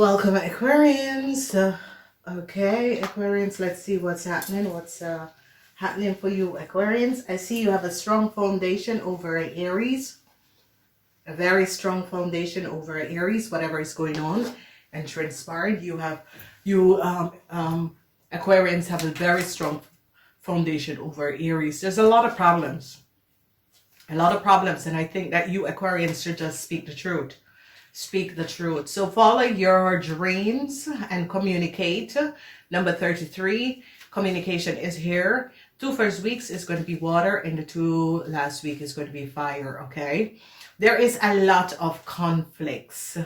Welcome, Aquarians. Okay, Aquarians, let's see what's happening. What's happening for you, Aquarians? I see you have a strong foundation over Aries. A very strong foundation over Aries, whatever is going on and transpired. Aquarians have a very strong foundation over Aries. There's a lot of problems. And I think that you Aquarians should just speak the truth. Speak the truth. So follow your dreams and communicate. Number 33, communication is here. 2 first weeks is going to be water and the 2 last week is going to be fire. Okay, there is a lot of conflicts,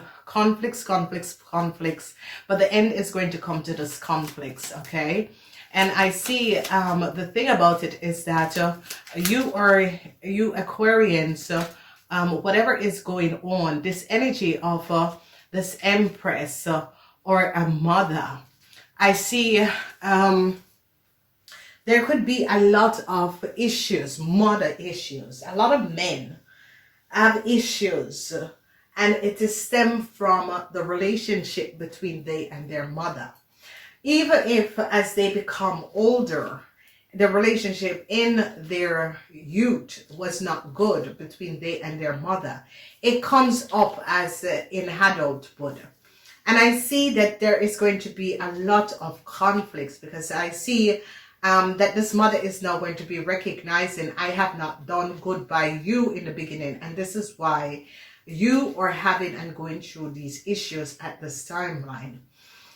but the end is going to come to this conflicts. Okay, and I see the thing about it is that you Aquarians, whatever is going on, this energy of this empress or a mother, I see there could be a lot of issues, mother issues. A lot of men have issues, and it is stemmed from the relationship between they and their mother. Even if as they become older, the relationship in their youth was not good between they and their mother, it comes up as in adulthood. And I see that there is going to be a lot of conflicts, because I see that this mother is now going to be recognizing, I have not done good by you in the beginning, and this is why you are having and going through these issues at this timeline.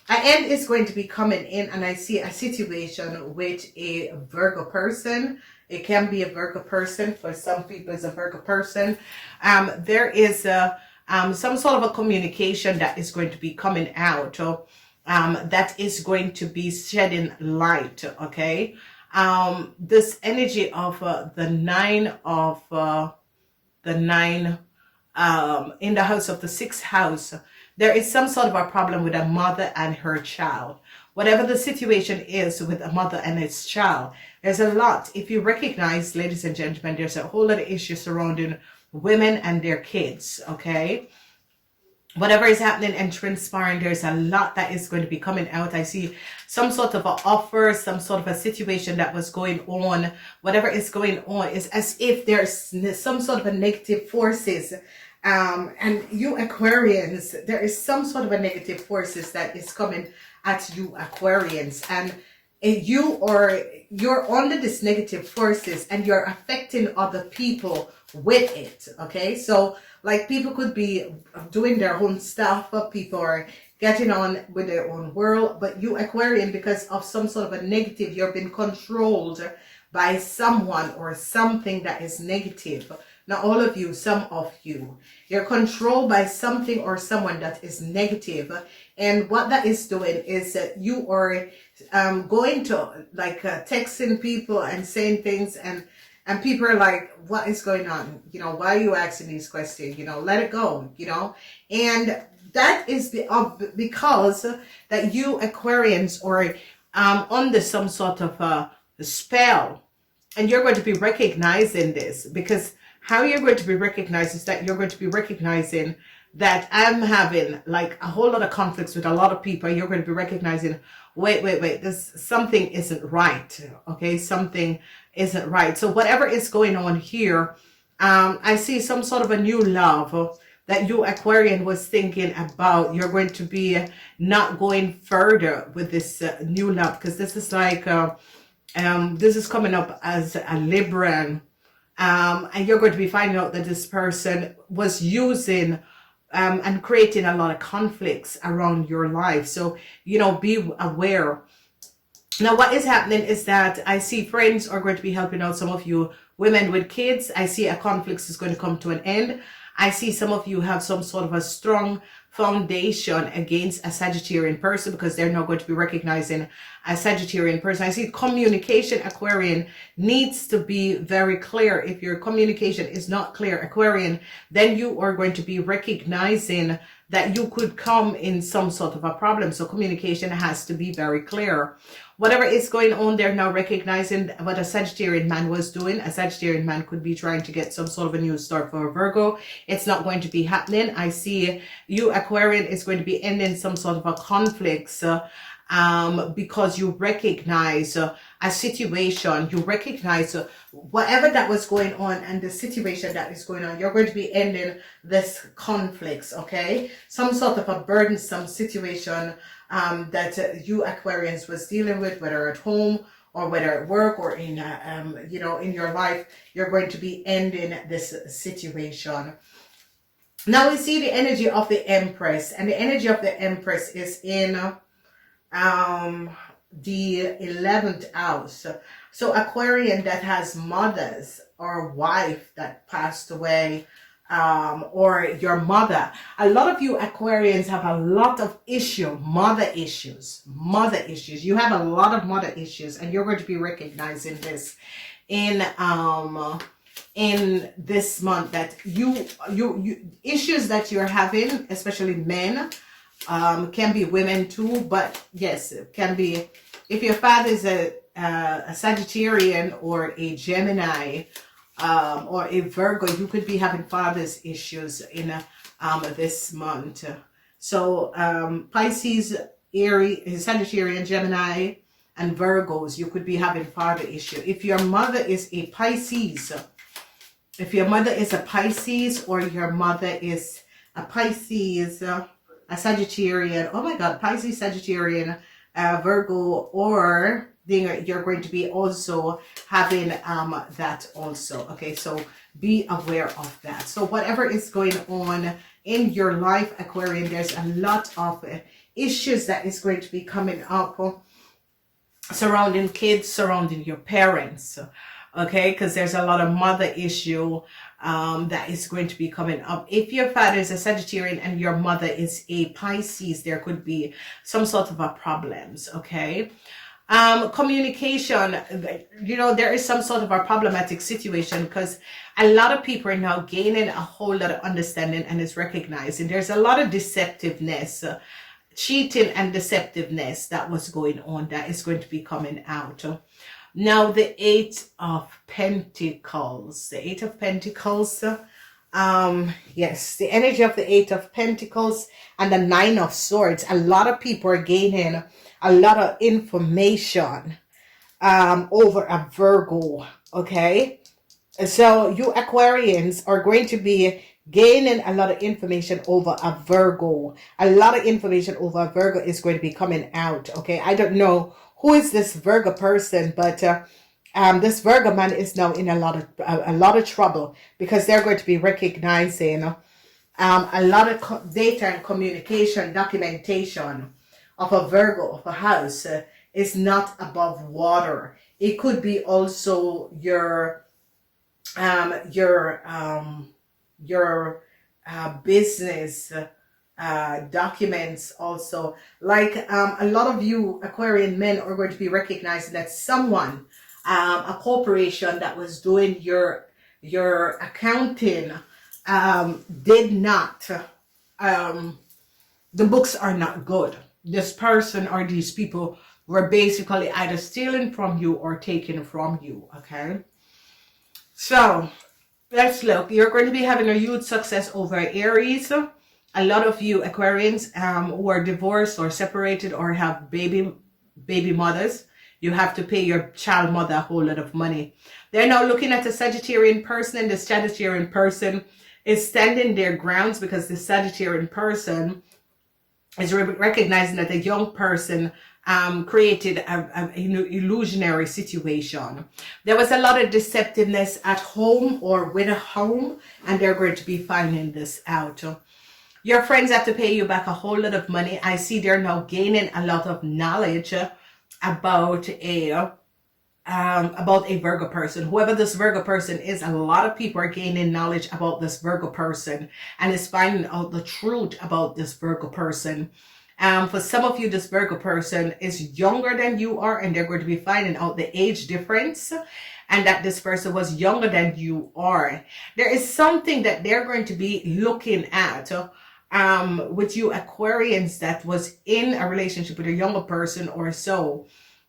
An end is going to be coming in, and I see a situation with a Virgo person. It can be a Virgo person. For some people, it's a Virgo person. There is some sort of a communication that is going to be coming out, that is going to be shedding light. Okay, this energy of the nine in the house of the 6th house. There is some sort of a problem with a mother and her child. Whatever the situation is with a mother and its child, there's a lot. If you recognize, ladies and gentlemen, there's a whole lot of issues surrounding women and their kids, okay? Whatever is happening and transpiring, there's a lot that is going to be coming out. I see some sort of an offer, some sort of a situation that was going on. Whatever is going on is as if there's some sort of a negative forces. And you Aquarians, there is some sort of a negative forces that is coming at you Aquarians, and you're under this negative forces and you're affecting other people with it. Okay, so like people could be doing their own stuff, people are getting on with their own world, but you Aquarian, because of some sort of a negative, you're being controlled by someone or something that is negative. Not all of you, some of you. You're controlled by something or someone that is negative. And what that is doing is that you are going to like texting people and saying things, and people are like, what is going on? You know, why are you asking these questions? You know, let it go, you know. And that is because that you Aquarians are under some sort of spell. And you're going to be recognizing this, because how you're going to be recognized is that you're going to be recognizing that I'm having like a whole lot of conflicts with a lot of people. You're going to be recognizing, wait, something isn't right. Okay, something isn't right. So whatever is going on here, I see some sort of a new love that you Aquarian was thinking about. You're going to be not going further with this new love, because this is like this is coming up as a Libran. And you're going to be finding out that this person was using and creating a lot of conflicts around your life. So, you know, be aware. Now, what is happening is that I see friends are going to be helping out some of you women with kids. I see a conflict is going to come to an end. I see some of you have some sort of a strong foundation against a Sagittarian person, because they're not going to be recognizing a Sagittarian person. I see communication, Aquarian, needs to be very clear. If your communication is not clear, Aquarian, then you are going to be recognizing that you could come in some sort of a problem. So communication has to be very clear. Whatever is going on, they're now recognizing what a Sagittarian man was doing. A Sagittarian man could be trying to get some sort of a new start for a Virgo. It's not going to be happening. I see you Aquarian, is going to be ending some sort of a conflict because you recognize a situation, you recognize whatever that was going on and the situation that is going on. You're going to be ending this conflicts, okay? Some sort of a burdensome situation that you Aquarians was dealing with, whether at home or whether at work or in you know, in your life. You're going to be ending this situation. Now we see the energy of the Empress, and the energy of the Empress is in the 11th house. So Aquarian that has mothers or wife that passed away, or your mother. A lot of you Aquarians have a lot of mother issues. You have a lot of mother issues, and you're going to be recognizing this in this month, that you issues that you're having, especially men, can be women too, but yes, it can be if your father is a Sagittarian or a Gemini, or a Virgo. You could be having father's issues in this month. So Pisces, Aries, Sagittarian, Gemini, and Virgos, you could be having father issue. If your mother is a Pisces, or your mother is a Pisces, a Sagittarian, oh my God, Pisces, Sagittarian, Virgo, or you're going to be also having that also. Okay, so be aware of that. So whatever is going on in your life, Aquarian, there's a lot of issues that is going to be coming up surrounding kids, surrounding your parents. Okay, because there's a lot of mother issue that is going to be coming up. If your father is a Sagittarian and your mother is a Pisces, there could be some sort of a problems. Okay. Communication, you know, there is some sort of a problematic situation because a lot of people are now gaining a whole lot of understanding and is recognizing there's a lot of deceptiveness, cheating and deceptiveness that was going on that is going to be coming out. Now the Eight of Pentacles, yes, the energy of the Eight of Pentacles and the Nine of Swords. A lot of people are gaining a lot of information over a Virgo. Okay, so you Aquarians are going to be gaining a lot of information over a Virgo. A lot of information over a Virgo is going to be coming out. Okay, I don't know who is this Virgo person, but this Virgo man is now in a lot of trouble because they're going to be recognizing a lot of data and communication documentation of a Virgo, of a house, is not above water. It could be also your business documents also. Like a lot of you Aquarian men are going to be recognizing that someone, a corporation that was doing your accounting, did not, the books are not good. This person or these people were basically either stealing from you or taking from you. Okay, so let's look. You're going to be having a huge success over Aries. A lot of you Aquarians who are divorced or separated or have baby mothers, you have to pay your child mother a whole lot of money. They're now looking at a Sagittarian person, and the Sagittarian person is standing their grounds because the Sagittarian person is recognizing that the young person created an illusionary situation. There was a lot of deceptiveness at home or with a home, and they're going to be finding this out. Your friends have to pay you back a whole lot of money. I see they're now gaining a lot of knowledge about a Virgo person. Whoever this Virgo person is, a lot of people are gaining knowledge about this Virgo person and is finding out the truth about this Virgo person. For some of you, this Virgo person is younger than you are, and they're going to be finding out the age difference and that this person was younger than you are. There is something that they're going to be looking at with you Aquarians that was in a relationship with a younger person or so.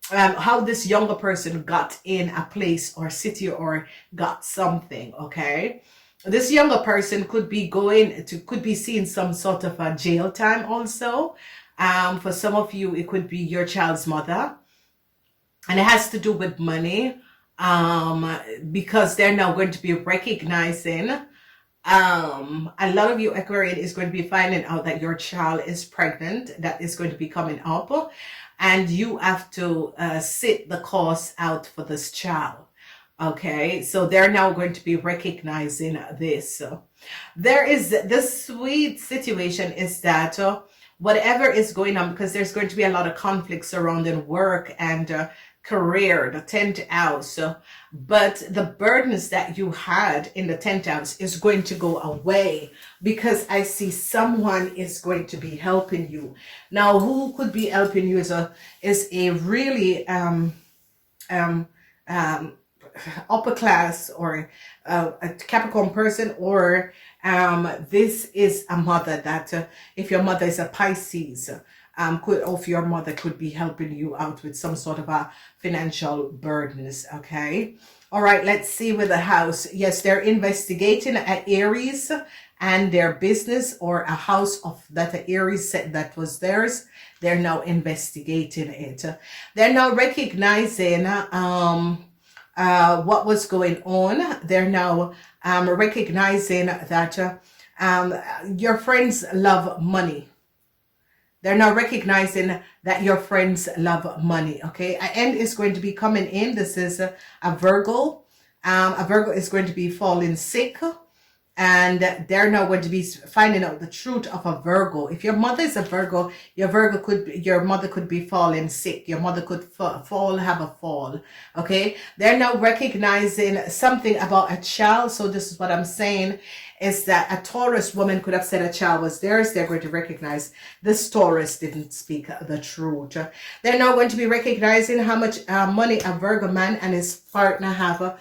How this younger person got in a place or city or got something. Okay, this younger person could be could be seeing some sort of a jail time also. For some of you, it could be your child's mother, and it has to do with money, because they're now going to be recognizing, a lot of you Aquarian is going to be finding out that your child is pregnant, that is going to be coming up, and you have to sit the course out for this child. Okay, so they're now going to be recognizing this. There is this sweet situation is that whatever is going on, because there's going to be a lot of conflict surrounding work and career, the 10th house, but the burdens that you had in the 10th house is going to go away, because I see someone is going to be helping you. Now, who could be helping you is a really upper class, or a Capricorn person, or this is a mother that if your mother is a Pisces, if your mother could be helping you out with some sort of a financial burdens. Okay, all right, let's see with the house. Yes, they're investigating an Aries and their business, or a house of that the Aries said that was theirs. They're now investigating it. They're now recognizing what was going on. They're now recognizing that your friends love money. They're now recognizing that your friends love money. Okay, an end is going to be coming in. This is a Virgo. A Virgo is going to be falling sick, and they're now going to be finding out the truth of a Virgo. If your mother is a Virgo, your mother could be falling sick. Your mother could have a fall. Okay, they're now recognizing something about a child. So this is what I'm saying, is that a Taurus woman could have said a child was theirs. They're going to recognize this Taurus didn't speak the truth. They're now going to be recognizing how much money a Virgo man and his partner have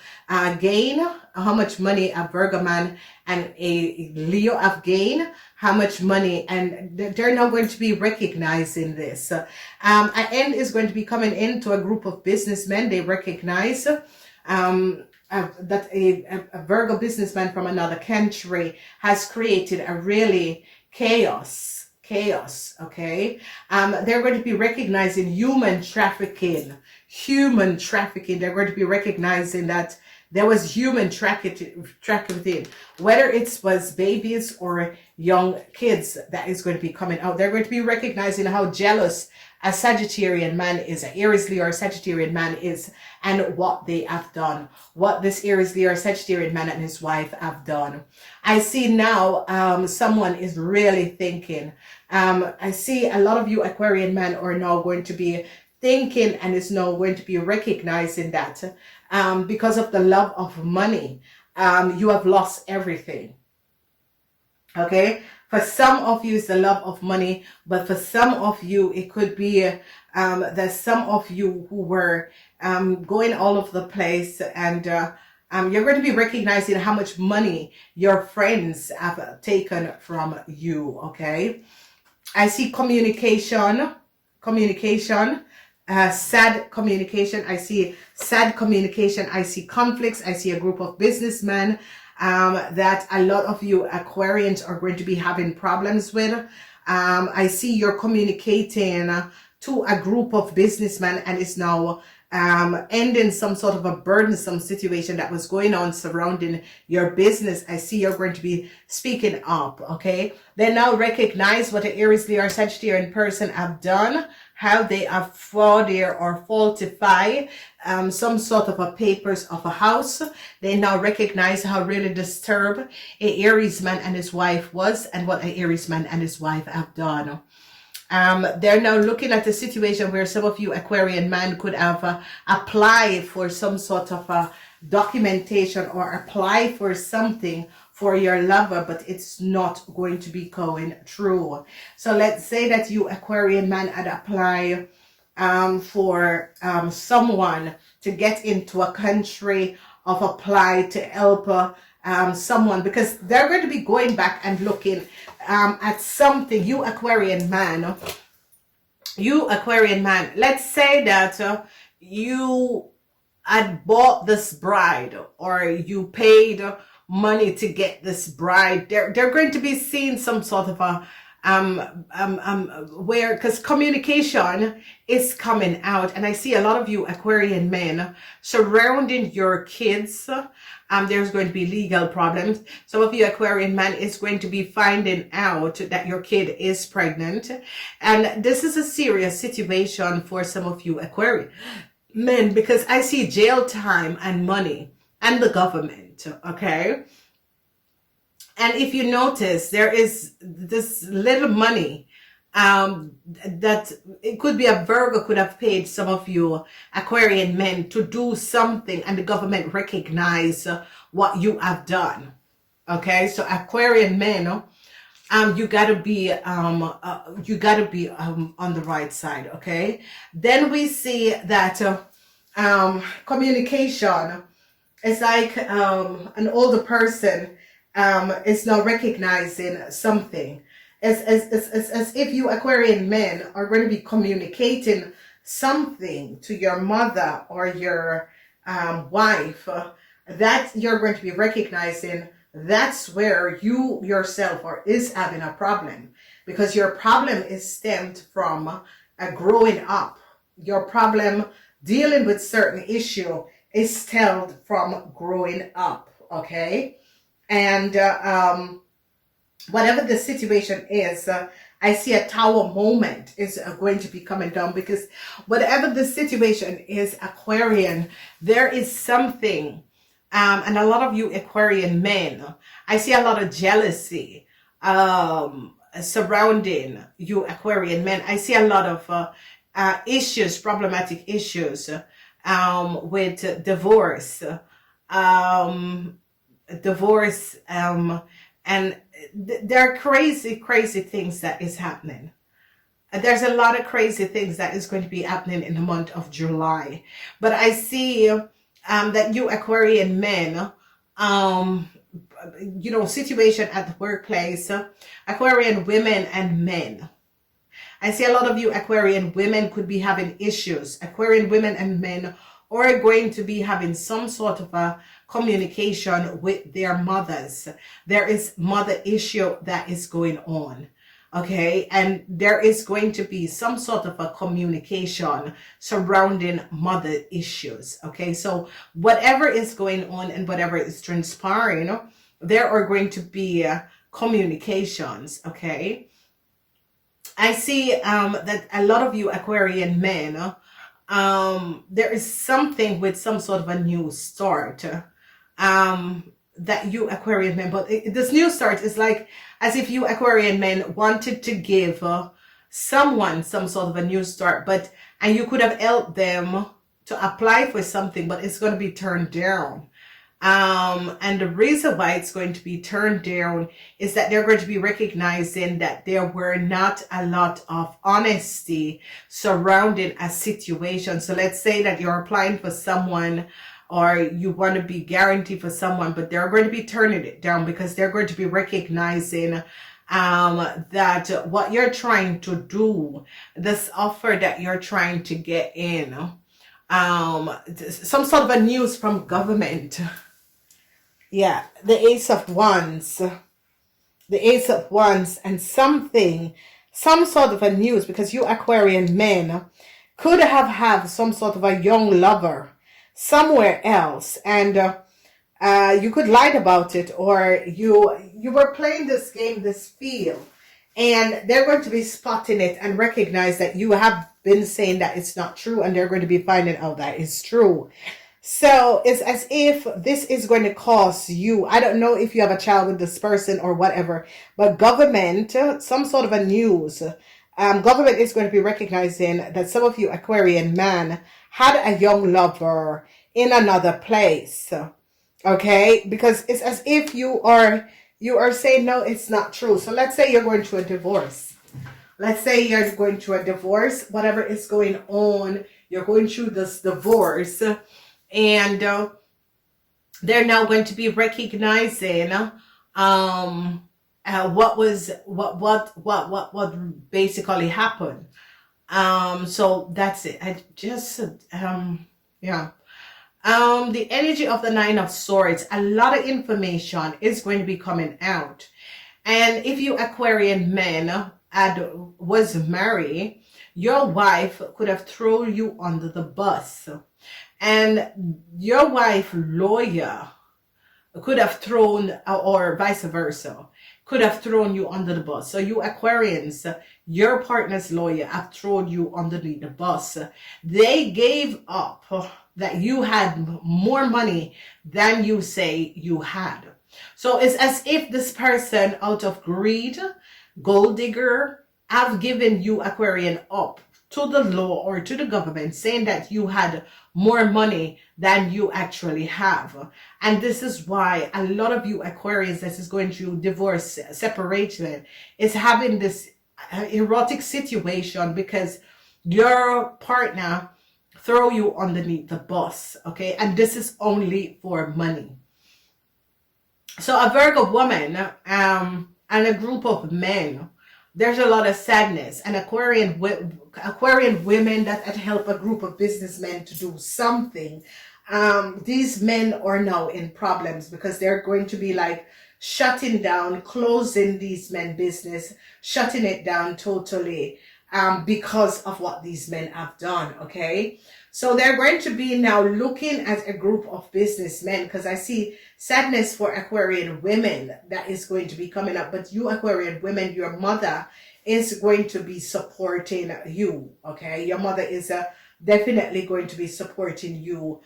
gained, how much money a Virgo man and a Leo have gained, how much money, and they're now going to be recognizing this. An end is going to be coming into a group of businessmen. They recognize that a Virgo businessman from another country has created a really chaos. Okay, they're going to be recognizing human trafficking. They're going to be recognizing that there was human trafficking, whether it was babies or young kids that is going to be coming out. They're going to be recognizing how jealous a Sagittarian man is, an Aries Leo or Sagittarian man is, and what they have done, what this Aries Leo or Sagittarian man and his wife have done. I see now someone is really thinking. I see a lot of you Aquarian men are now going to be thinking, and is now going to be recognizing that because of the love of money, you have lost everything. Okay, for some of you it's the love of money, but for some of you it could be that some of you who were going all over the place, and you're going to be recognizing how much money your friends have taken from you. Okay, I see communication, sad communication. I see sad communication. I see conflicts. I see a group of businessmen that a lot of you Aquarians are going to be having problems with. I see you're communicating to a group of businessmen, and it's now ending some sort of a burdensome situation that was going on surrounding your business. I see you're going to be speaking up. Okay, they now recognize what the Aries, Leo, or Sagittarian person have done, how they have frauded or falsify some sort of a papers of a house. They now recognize how really disturbed a Aries man and his wife was, and what a Aries man and his wife have done. They're now looking at a situation where some of you Aquarian man could have applied for some sort of a documentation or apply for something for your lover, but it's not going to be going through. So let's say that you Aquarian man had applied for someone to get into a country, of apply to help someone, because they're going to be going back and looking at something. You Aquarian man, let's say that you had bought this bride, or you paid money to get this bride. They're going to be seeing some sort of a where, because communication is coming out, and I see a lot of you Aquarian men surrounding your kids. There's going to be legal problems. Some of you Aquarian man is going to be finding out that your kid is pregnant, and this is a serious situation for some of you Aquarian men, because I see jail time and money and the government. Okay. And if you notice, there is this little money that it could be a Virgo could have paid some of you Aquarian men to do something, and the government recognize what you have done. Okay, so Aquarian men, you gotta be on the right side. Okay, then we see that communication is like an older person is now recognizing something. It's as if you Aquarian men are going to be communicating something to your mother or your wife that you're going to be recognizing. That's where you yourself is having a problem, because your problem is stemmed from growing up. Your problem dealing with certain issue is stemmed from growing up. Okay. And whatever the situation is, I see a tower moment is going to be coming down, because whatever the situation is, Aquarian, there is something, and a lot of you Aquarian men, I see a lot of jealousy surrounding you Aquarian men. I see a lot of issues, problematic issues with divorce. And there are crazy things that is happening. There's a lot of crazy things that is going to be happening in the month of July. But I see that you Aquarian men, situation at the workplace, Aquarian women and men. I see a lot of you Aquarian women could be having issues. Aquarian women and men are going to be having some sort of a communication with their mothers. There is mother issue that is going on. Okay. And there is going to be some sort of a communication surrounding mother issues. Okay. So whatever is going on and whatever is transpiring, there are going to be communications. Okay. I see that a lot of you Aquarian men, there is something with some sort of a new start that you Aquarian men, but this new start is like as if you Aquarian men wanted to give someone some sort of a new start, and you could have helped them to apply for something, but it's going to be turned down. And the reason why it's going to be turned down is that they're going to be recognizing that there were not a lot of honesty surrounding a situation. So let's say that you're applying for someone, or you want to be guaranteed for someone, but they're going to be turning it down because they're going to be recognizing that what you're trying to do, this offer that you're trying to get in, some sort of a news from government. Yeah, the Ace of Wands. The Ace of Wands, and some sort of a news, because you Aquarian men could have some sort of a young lover somewhere else, and you could lie about it, or you were playing this game, this field, and they're going to be spotting it and recognize that you have been saying that it's not true, and they're going to be finding out that it's true. So it's as if this is going to cause you, I don't know if you have a child with this person or whatever, but government, some sort of a news, government is going to be recognizing that some of you Aquarian man had a young lover in another place. Okay, because it's as if you are saying no, it's not true. So let's say you're going through a divorce. Let's say you're going through a divorce, whatever is going on, you're going through this divorce, and they're now going to be recognizing what basically happened. So that's it. I just yeah. The energy of the Nine of Swords, a lot of information is going to be coming out. And if you Aquarian men was married, your wife could have thrown you under the bus. And your wife, lawyer, could have thrown, or vice versa, could have thrown you under the bus. So you Aquarians, your partner's lawyer have thrown you underneath the bus. They gave up that you had more money than you say you had. So it's as if this person, out of greed, gold digger, have given you Aquarian up to the law or to the government, saying that you had more money than you actually have. And this is why a lot of you Aquarians that is going through divorce, separation, is having this erotic situation because your partner throw you underneath the bus, okay? And this is only for money. So a Virgo woman and a group of men, there's a lot of sadness. And Aquarian women that help a group of businessmen to do something. These men are now in problems because they're going to be like shutting down, closing these men business, shutting it down totally because of what these men have done, okay? So they're going to be now looking at a group of businessmen, because I see sadness for Aquarian women that is going to be coming up. But you Aquarian women, your mother is going to be supporting you, okay? Your mother is definitely going to be supporting you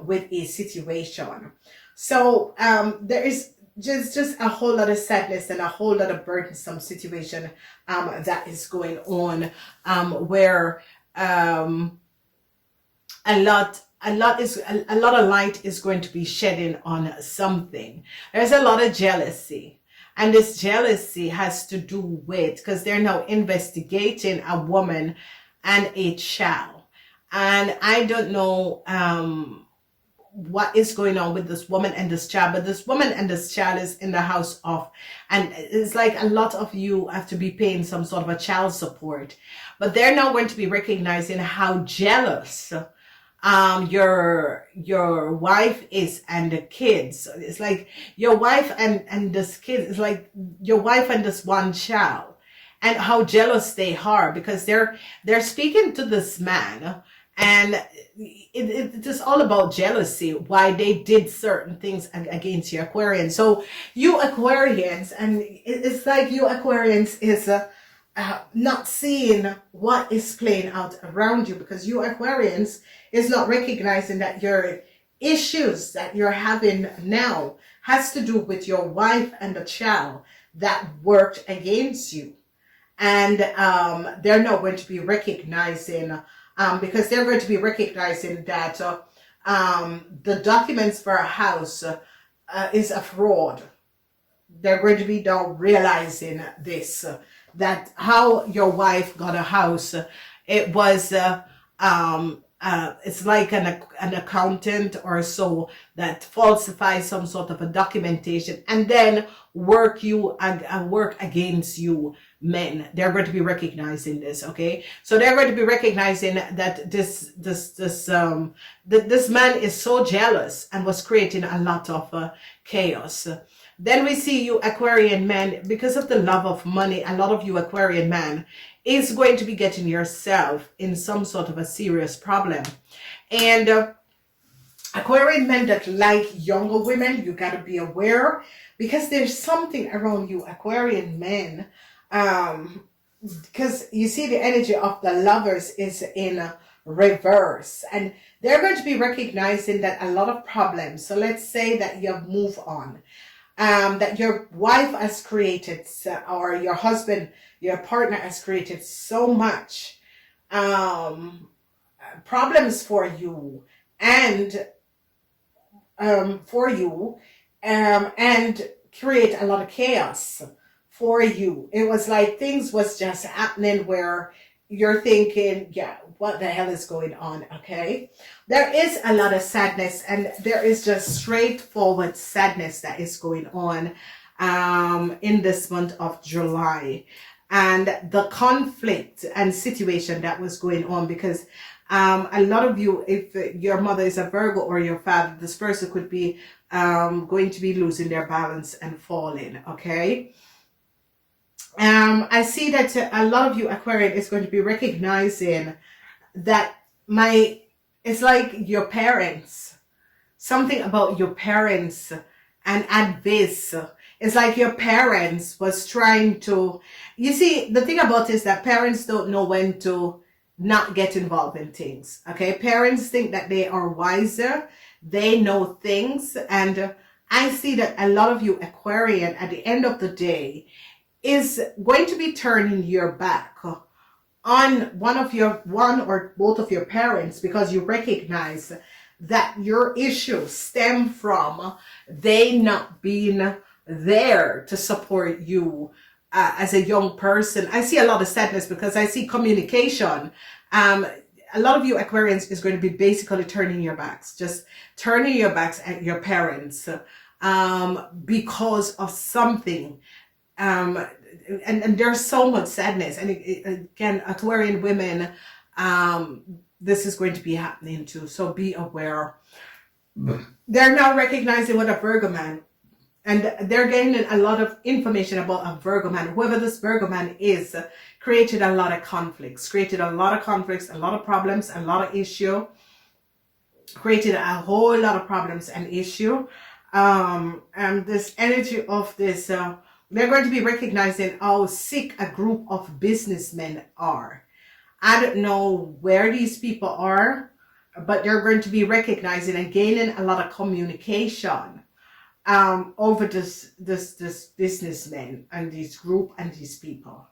with a situation. So there is just a whole lot of sadness and a whole lot of burdensome situation that is going on where a lot of light is going to be shedding on something. There's a lot of jealousy, and this jealousy has to do with, because they're now investigating a woman and a child, and I don't know what is going on with this woman and this child, but this woman and this child is in the house of, and it's like a lot of you have to be paying some sort of a child support, but they're now going to be recognizing how jealous your wife is and the kids. It's like your wife and this kid is like your wife and this one child, and how jealous they are because they're speaking to this man, and it is all about jealousy, why they did certain things against you Aquarians. So you Aquarians, and it's like you Aquarians is not seeing what is playing out around you, because you Aquarians is not recognizing that your issues that you're having now has to do with your wife and the child that worked against you. And they're not going to be recognizing, because they're going to be recognizing that the documents for a house is a fraud. They're going to be now realizing this, that how your wife got a house, it was it's like an accountant or so that falsifies some sort of a documentation and then work against you men. They're going to be recognizing this, okay? So they're going to be recognizing that this man is so jealous and was creating a lot of chaos. Then we see you Aquarian men, because of the love of money, a lot of you Aquarian men is going to be getting yourself in some sort of a serious problem. And Aquarian men that like younger women, you got to be aware, because there's something around you Aquarian men, because you see the energy of the lovers is in reverse, and they're going to be recognizing that a lot of problems, so let's say that you have moved on, that your wife has created, or your husband, your partner has created so much problems for you and and create a lot of chaos for you. It was like things was just happening where you're thinking, yeah, what the hell is going on, okay? There is a lot of sadness, and there is just straightforward sadness that is going on in this month of July. And the conflict and situation that was going on, because A lot of you, if your mother is a Virgo or your father, this person could be going to be losing their balance and falling, okay? I see that a lot of you Aquarian is going to be recognizing that it's like your parents, something about your parents, and at this, it's like your parents was trying to, you see, the thing about it is that parents don't know when to not get involved in things, okay? Parents think that they are wiser, they know things, and I see that a lot of you Aquarian at the end of the day is going to be turning your back on one or both of your parents, because you recognize that your issues stem from they not being there to support you as a young person. I see a lot of sadness because I see communication. A lot of you Aquarians is going to be basically turning your backs, just turning your backs at your parents because of something. And there's so much sadness, and again, Aquarian women, this is going to be happening too, so be aware. They're now recognizing what a Virgo man, and they're gaining a lot of information about a Virgo man. Whoever this Virgo man is created a lot of conflicts, a lot of problems, a lot of issue, created a whole lot of problems and issue. And this energy of this, they're going to be recognizing how sick a group of businessmen are. I don't know where these people are, but they're going to be recognizing and gaining a lot of communication over this businessmen and this group and these people.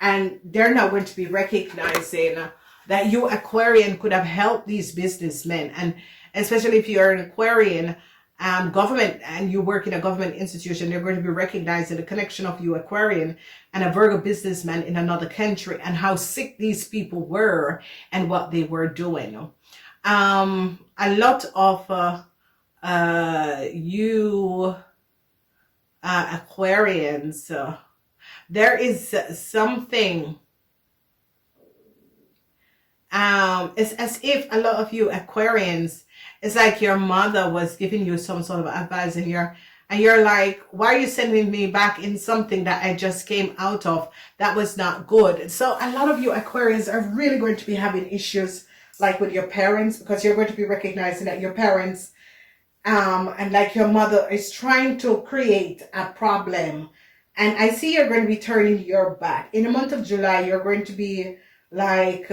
And they're now going to be recognizing that you Aquarian could have helped these businessmen, and especially if you're an Aquarian government and you work in a government institution, they're going to be recognizing the connection of you Aquarian and a Virgo businessman in another country, and how sick these people were and what they were doing. A lot of you Aquarians, there is something, it's as if a lot of you Aquarians, it's like your mother was giving you some sort of advice, and you're like, why are you sending me back in something that I just came out of that was not good? So a lot of you Aquarians are really going to be having issues like with your parents, because you're going to be recognizing that your parents and like your mother is trying to create a problem. And I see you're going to be turning your back. In the month of July, you're going to be like,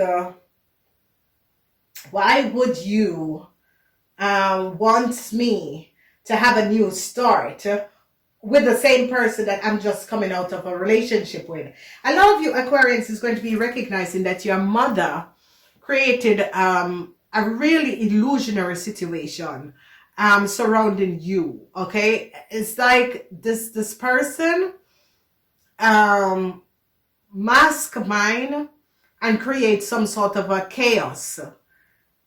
why would you want me to have a new start with the same person that I'm just coming out of a relationship with? A lot of you Aquarians is going to be recognizing that your mother created a really illusionary situation surrounding you, okay? It's like this person mastermind and create some sort of a chaos,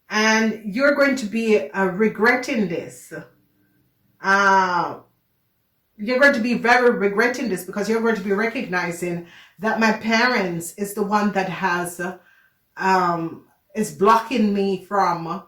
and you're going to be regretting this. You're going to be very regretting this, because you're going to be recognizing that my parents is the one that has is blocking me from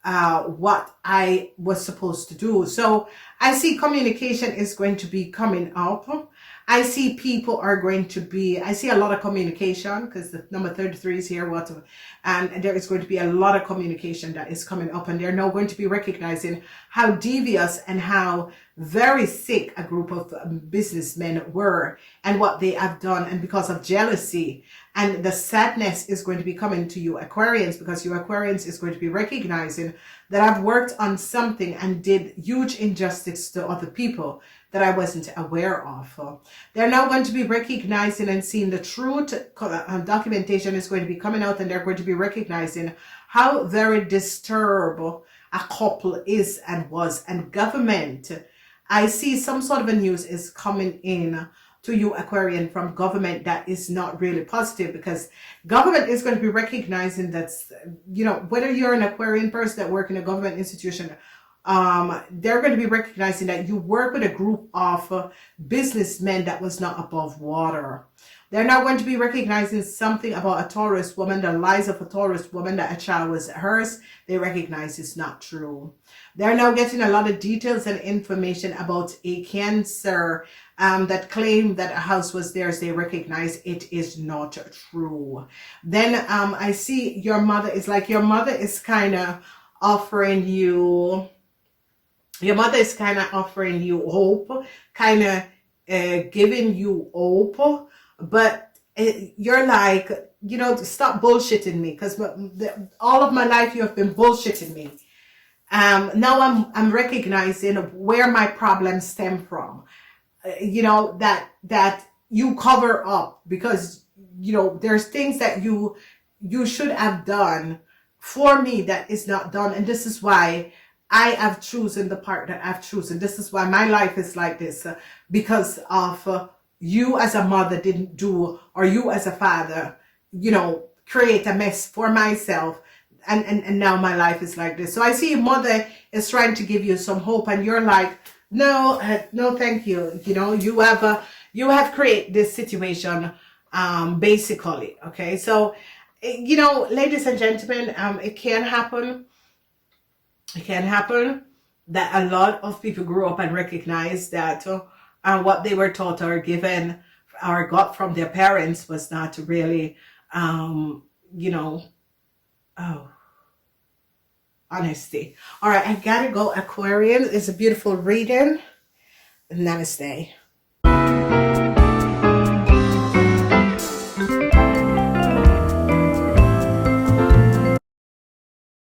what I was supposed to do. So I see communication is going to be coming up. I see people are going to be, I see a lot of communication, because the number 33 is here, whatever, and there is going to be a lot of communication that is coming up, and they're now going to be recognizing how devious and how very sick a group of businessmen were and what they have done, and because of jealousy. And the sadness is going to be coming to you Aquarians, because you Aquarians is going to be recognizing that I've worked on something and did huge injustice to other people that I wasn't aware of. They're now going to be recognizing and seeing the truth. Documentation is going to be coming out, and they're going to be recognizing how very disturbed a couple is and was. And government, I see some sort of a news is coming in to you Aquarian from government that is not really positive, because government is going to be recognizing that, you know, whether you're an Aquarian person that work in a government institution, they're going to be recognizing that you work with a group of businessmen that was not above water. They're now going to be recognizing something about a Taurus woman, the lies of a Taurus woman, that a child was hers. They recognize it's not true. They're now getting a lot of details and information about a Cancer that claim that a house was theirs. They recognize it is not true. Then I see your mother is like, your mother is kind of offering you, hope, kind of giving you hope, but you're like, you know, stop bullshitting me, because all of my life you have been bullshitting me. Now I'm recognizing where my problems stem from. You know, that you cover up, because, you know, there's things that you should have done for me that is not done, and this is why I have chosen the part that I've chosen. This is why my life is like this, because of you as a mother didn't do, or you as a father, you know, create a mess for myself. And now my life is like this. So I see your mother is trying to give you some hope, and you're like, no, no, thank you. You know, you have created this situation, basically. Okay. So, you know, ladies and gentlemen, it can happen. It can happen that a lot of people grew up and recognize that what they were taught or given or got from their parents was not really, you know, honesty. All right, I gotta go. Aquarian, it's a beautiful reading. Namaste.